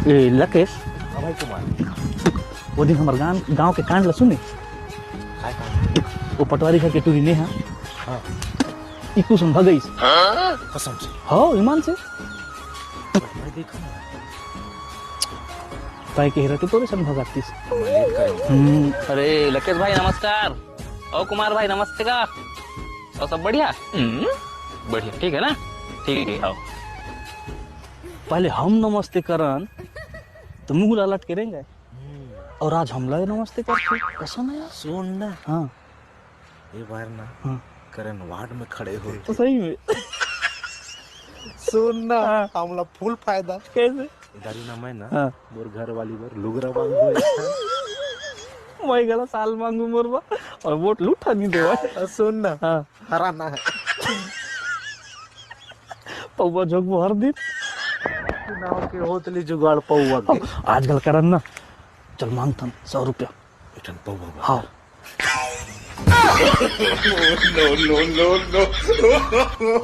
ए लकेश, हाँ भाई कुमार। वो दिन हमारे गांव के कांड ला सुने। काय काम? वो पटवारी घर के टूरी नेहा हाँ इकू सुन भगईस। कसम से हाँ ईमान से मैं देखा ना। पाए के हेरा तो तोरे सन भगातीस। मैं लेट करूँगा। अरे लकेश भाई नमस्कार। और कुमार भाई नमस्ते का। और सब बढ़िया? बढ़िया ठीक है ना? ठीक है आओ। पहले हम नमस्ते करन तो मुंह लालट के रहेंगे, और आज हम लोग नमस्ते करते कसम है यार। सुन ना, हाँ ये बार ना हाँ करण वार्ड में खड़े हो। तो सही में सुन ना, हाँ। हमला फुल फायदा। कैसे? इधर ही ना मैं ना हाँ मोर घर वाली बार लुगरा बांध दो। मैं गला साल मांगू मोरबा और वोट लूटा नहीं दे। सुन ना, हाँ हराना है। पौवा जोग हर दिन चुनाव के होतली जुगाड़ पौवा के। आजकल करन ना, चल मांगता 100 रुपया। इठन पौवा। हाँ नो नो नो नो।